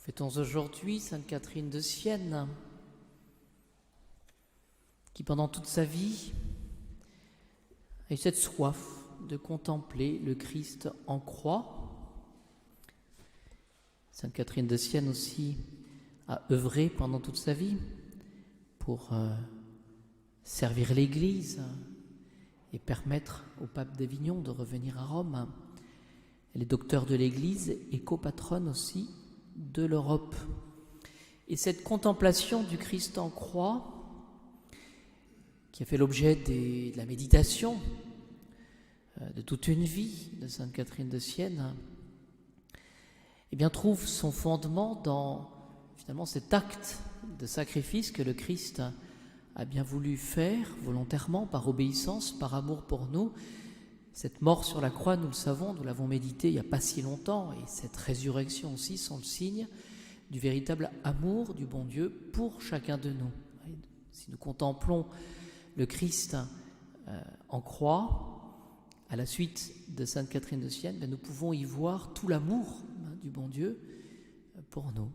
Fêtons aujourd'hui Sainte Catherine de Sienne, qui pendant toute sa vie a eu cette soif de contempler le Christ en croix. Sainte Catherine de Sienne aussi a œuvré pendant toute sa vie pour servir l'Église et permettre au pape d'Avignon de revenir à Rome. Elle est docteure de l'Église et copatronne aussi de l'Europe. Et cette contemplation du Christ en croix, qui a fait l'objet de la méditation de toute une vie de Sainte Catherine de Sienne, eh bien, trouve son fondement dans finalement cet acte de sacrifice que le Christ a bien voulu faire volontairement, par obéissance, par amour pour nous. Cette mort sur la croix, nous le savons, nous l'avons médité il n'y a pas si longtemps, et cette résurrection aussi sont le signe du véritable amour du bon Dieu pour chacun de nous. Si nous contemplons le Christ en croix, à la suite de Sainte Catherine de Sienne, nous pouvons y voir tout l'amour du bon Dieu pour nous.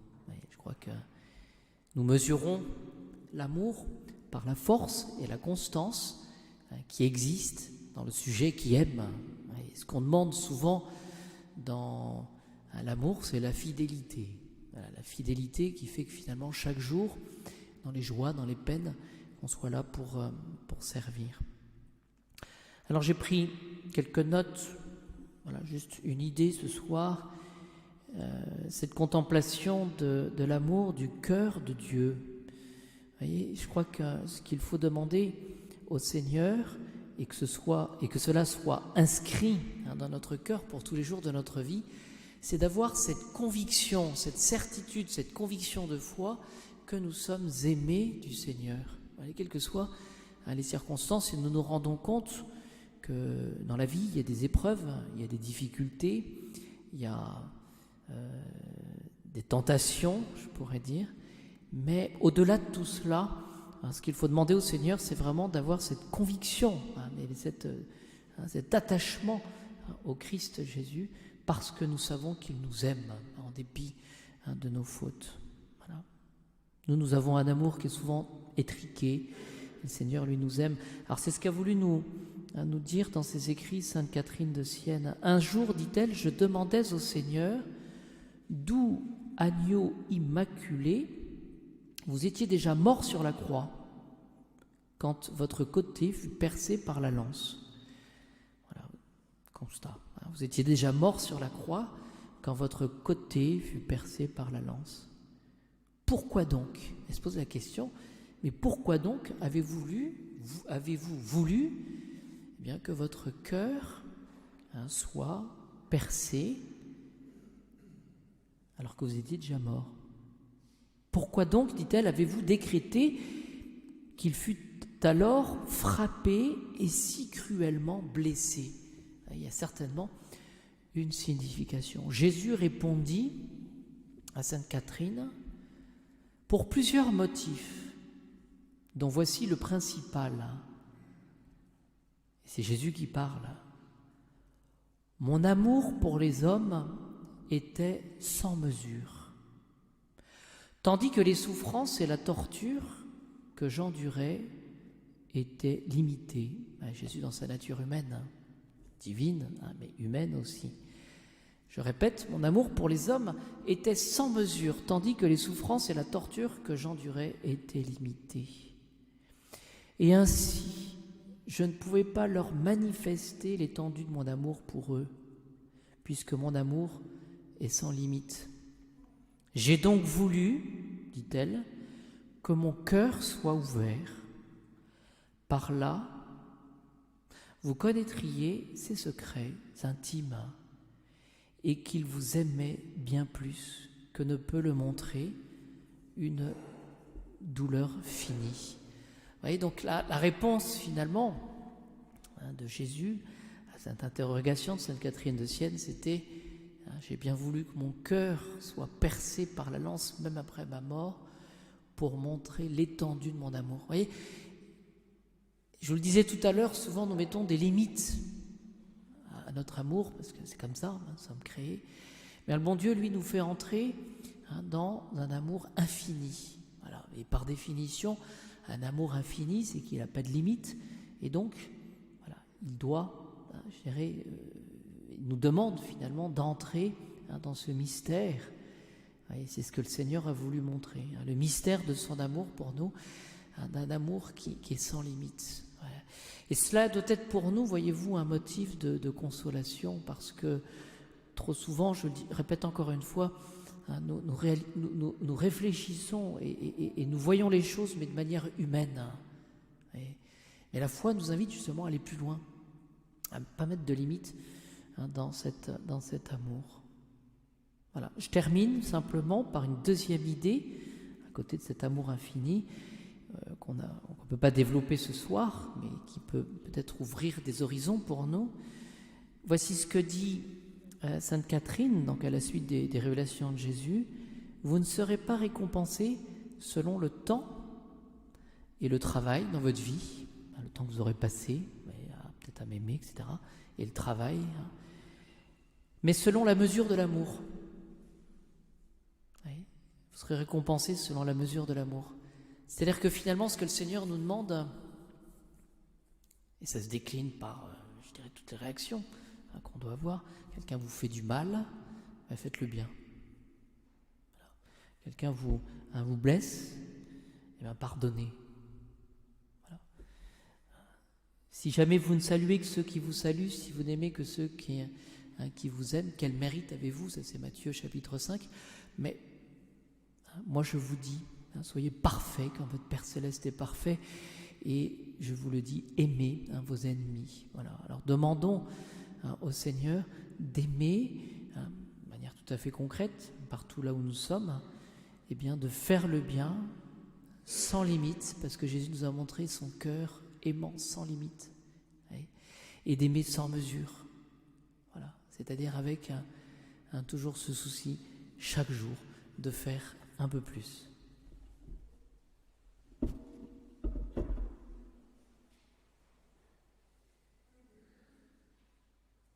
Je crois que nous mesurons l'amour par la force et la constance qui existent dans le sujet qui aime. Et ce qu'on demande souvent dans l'amour, c'est la fidélité. Voilà, la fidélité qui fait que finalement, chaque jour, dans les joies, dans les peines, on soit là pour servir. Alors j'ai pris quelques notes, voilà, juste une idée ce soir, cette contemplation de l'amour du cœur de Dieu. Vous voyez, je crois que ce qu'il faut demander au Seigneur, et que cela soit inscrit dans notre cœur pour tous les jours de notre vie, c'est d'avoir cette conviction, cette certitude, cette conviction de foi que nous sommes aimés du Seigneur. Quelles que soient les circonstances, et nous nous rendons compte que dans la vie, il y a des épreuves, il y a des difficultés, il y a des tentations, je pourrais dire, mais au-delà de tout cela, ce qu'il faut demander au Seigneur, c'est vraiment d'avoir cette conviction, cet attachement au Christ Jésus, parce que nous savons qu'il nous aime, en dépit de nos fautes. Voilà. Nous avons un amour qui est souvent étriqué, le Seigneur, lui, nous aime. Alors c'est ce qu'a voulu nous dire dans ses écrits Sainte Catherine de Sienne. Un jour, dit-elle, je demandais au Seigneur, d'où, agneau immaculé, vous étiez déjà mort sur la croix quand votre côté fut percé par la lance. Voilà, constat. Vous étiez déjà mort sur la croix quand votre côté fut percé par la lance. Pourquoi donc ? Elle se pose la question, mais pourquoi donc avez-vous voulu bien que votre cœur soit percé alors que vous étiez déjà mort ? Pourquoi donc, dit-elle, avez-vous décrété qu'il fut alors frappé et si cruellement blessé ? Il y a certainement une signification. Jésus répondit à Sainte Catherine pour plusieurs motifs, dont voici le principal. C'est Jésus qui parle. Mon amour pour les hommes était sans mesure, tandis que les souffrances et la torture que j'endurais étaient limitées. Jésus dans sa nature humaine, divine, mais humaine aussi. Je répète, mon amour pour les hommes était sans mesure, tandis que les souffrances et la torture que j'endurais étaient limitées. Et ainsi, je ne pouvais pas leur manifester l'étendue de mon amour pour eux, puisque mon amour est sans limite. J'ai donc voulu, dit-elle, que mon cœur soit ouvert. Par là, vous connaîtriez ses secrets intimes et qu'il vous aimait bien plus que ne peut le montrer une douleur finie. Vous voyez, donc la réponse finalement de Jésus à cette interrogation de Sainte Catherine de Sienne, c'était j'ai bien voulu que mon cœur soit percé par la lance, même après ma mort, pour montrer l'étendue de mon amour. Vous voyez, je vous le disais tout à l'heure, souvent nous mettons des limites à notre amour, parce que c'est comme ça, nous sommes créés. Mais le bon Dieu, lui, nous fait entrer dans un amour infini. Voilà. Et par définition, un amour infini, c'est qu'il n'a pas de limite, et donc, voilà, il doit, je dirais, il nous demande finalement d'entrer dans ce mystère. Et c'est ce que le Seigneur a voulu montrer, le mystère de son amour pour nous, d'un amour qui est sans limite. Voilà. Et cela doit être pour nous, voyez-vous, un motif de consolation, parce que trop souvent, je le répète encore une fois, nous réfléchissons et nous voyons les choses, mais de manière humaine. Et la foi nous invite justement à aller plus loin, à ne pas mettre de limites dans cet amour. Voilà. Je termine simplement par une deuxième idée, à côté de cet amour infini, qu'on ne peut pas développer ce soir, mais qui peut peut-être ouvrir des horizons pour nous. Voici ce que dit Sainte Catherine, donc à la suite des révélations de Jésus: vous ne serez pas récompensés selon le temps et le travail dans votre vie, le temps que vous aurez passé, peut-être à m'aimer, etc., et le travail, mais selon la mesure de l'amour. Oui, vous serez récompensés selon la mesure de l'amour. C'est-à-dire que finalement, ce que le Seigneur nous demande, et ça se décline par, je dirais, toutes les réactions qu'on doit avoir. Quelqu'un vous fait du mal, faites le bien. Voilà. Quelqu'un vous blesse, pardonnez. Voilà. Si jamais vous ne saluez que ceux qui vous saluent, si vous n'aimez que ceux qui vous aiment, quel mérite avez-vous? Ça, c'est Matthieu chapitre 5. Mais moi je vous dis, soyez parfaits comme votre Père Céleste est parfait. Et je vous le dis, aimez vos ennemis. Voilà. Alors demandons au Seigneur d'aimer, de manière tout à fait concrète, partout là où nous sommes, de faire le bien sans limite, parce que Jésus nous a montré son cœur aimant sans limite, et d'aimer sans mesure. Voilà. C'est-à-dire avec toujours ce souci, chaque jour, de faire un peu plus.